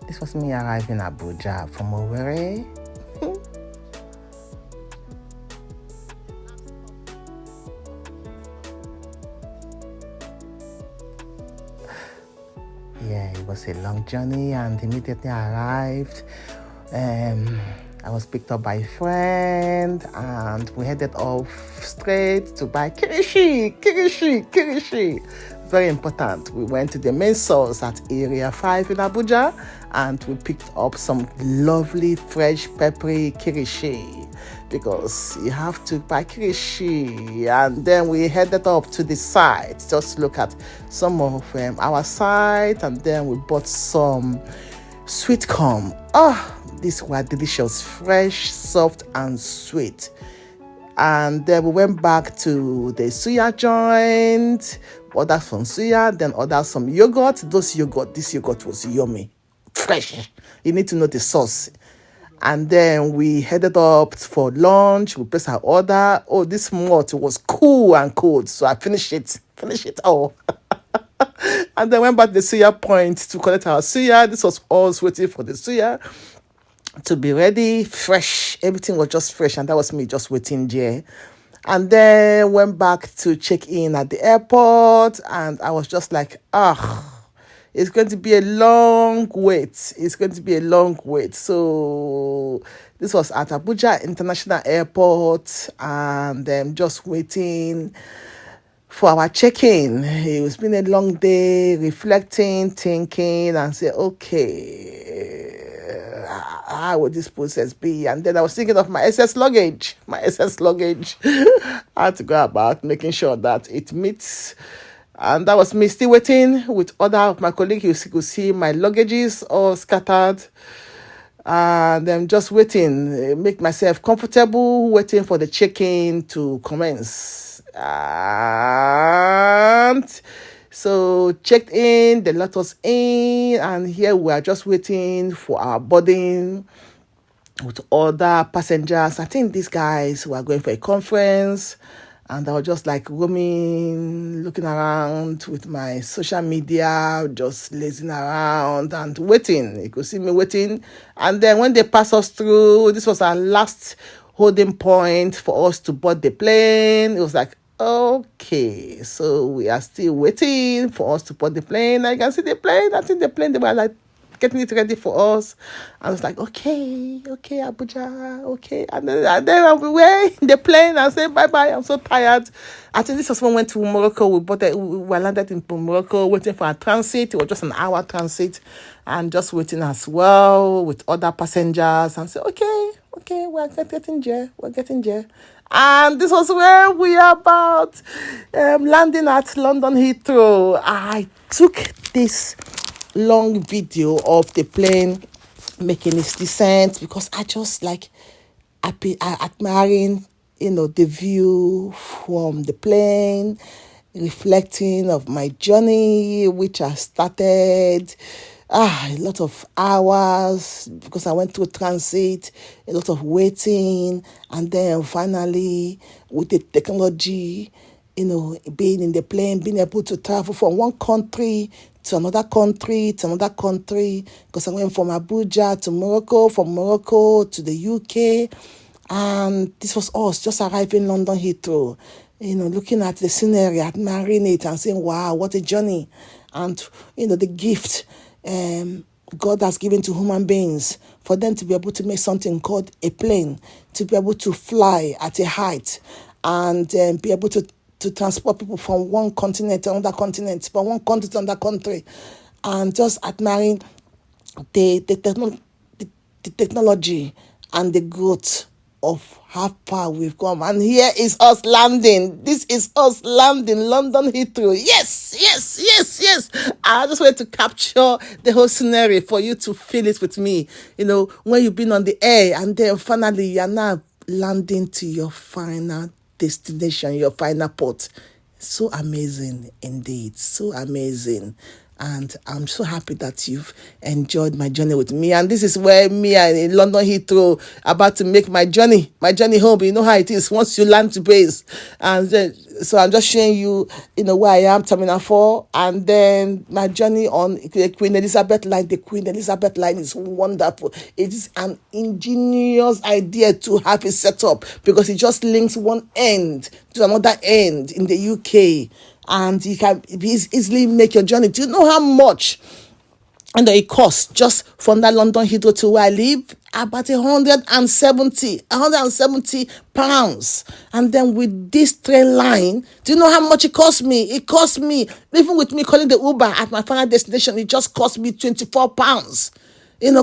This was me arriving at Abuja from Owerri. Yeah, it was a long journey, and immediately I arrived. I was picked up by a friend, and we headed off straight to buy kirishi. Very important. We went to the main source at Area 5 in Abuja, and we picked up some lovely, fresh, peppery kirishi, because you have to buy kirishi. And then we headed up to the site just to look at some of our site, and then we bought some sweet corn. These were delicious, fresh, soft, and sweet. And then we went back to the suya joint, ordered some suya, then ordered some yogurt. This yogurt was yummy, fresh. You need to know the sauce. And then we headed up for lunch. We placed our order. Oh, this malt was cool and cold, so I finished it all. And then went back to the suya point to collect our suya. This was us waiting for the suya to be ready, fresh. Everything was just fresh, and that was me just waiting there. And then went back to check in at the airport, and I was just like, it's going to be a long wait. So this was at Abuja International Airport, and just waiting for our check-in. It's been a long day, reflecting, thinking, and say, okay, how would this process be? And then I was thinking of my SS luggage. I had to go about making sure that it meets. And that was me still waiting with other of my colleagues. You could see my luggages all scattered. And I'm just waiting, make myself comfortable, waiting for the check-in to commence. And so checked in, they let us in, and here we are just waiting for our boarding with other passengers. I think these guys were going for a conference, and I was just like roaming, looking around with my social media, just lazing around and waiting. You could see me waiting. And then when they passed us through, this was our last holding point for us to board the plane. It was like, okay, so we are still waiting for us to board the plane. I can see the plane. I think the plane, they were like getting it ready for us. I was like, okay, Abuja, okay. And then we were in the plane and said, bye-bye, I'm so tired. I think this was when we went to Morocco. We landed in Morocco, waiting for our transit. It was just an hour transit, and just waiting as well with other passengers, and said, okay, we're getting there. And this was where we are about landing at London Heathrow. I took this long video of the plane making its descent, because I just like admiring, the view from the plane, reflecting of my journey, which I started a lot of hours, because I went through transit, a lot of waiting, and then finally with the technology, being in the plane, being able to travel from one country to another country, because I went from Abuja to Morocco, from Morocco to the UK, and this was us just arriving in London Heathrow, looking at the scenery, admiring it, and saying, wow, what a journey. And, the gift God has given to human beings, for them to be able to make something called a plane, to be able to fly at a height, and be able to transport people from one continent to another continent, from one country to another country, and just admiring the technology and the growth of how far we've come. And here is us landing. This is us landing, London Heathrow. Yes. I just wanted to capture the whole scenario for you to feel it with me. When you've been on the air, and then finally you're now landing to your final destination, your final port. So amazing indeed. So amazing. And I'm so happy that you've enjoyed my journey with me. And this is where me and in London Heathrow about to make my journey home. You know how it is once you land to base. And then, so I'm just showing you, where I am, Terminal 4, and then my journey on the Queen Elizabeth line. The Queen Elizabeth line is wonderful. It is an ingenious idea to have it set up because it just links one end to another end in the UK, and you can easily make your journey. Do you know how much it costs just from that London Heathrow to where I live? About 170 pounds. And then with this train line, do you know how much it cost me? It cost me, even with me calling the Uber at my final destination, it just cost me 24 pounds.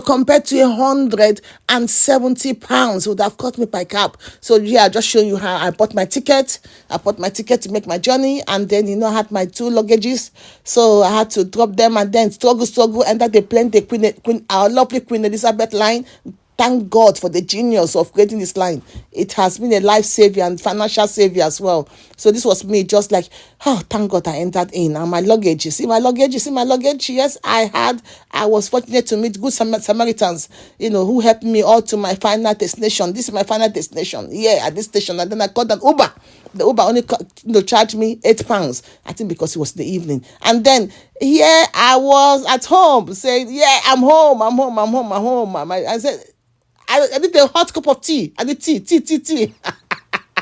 Compared to 170 pounds would have cost me by cab. So yeah, I just show you how I bought my ticket. I bought my ticket to make my journey, and then I had my 2 luggages, so I had to drop them and then struggle, enter the plane, our lovely Queen Elizabeth line. Thank God for the genius of creating this line. It has been a life savior and financial savior as well. So this was me just like, oh, thank God I entered in. And my luggage, you see my luggage? Yes, I was fortunate to meet good Samaritans, who helped me all to my final destination. This is my final destination. Yeah, at this station. And then I called an Uber. The Uber only charged me £8. I think because it was the evening. And then here I was at home saying, yeah, I'm home. I said, I did a hot cup of tea. I did tea.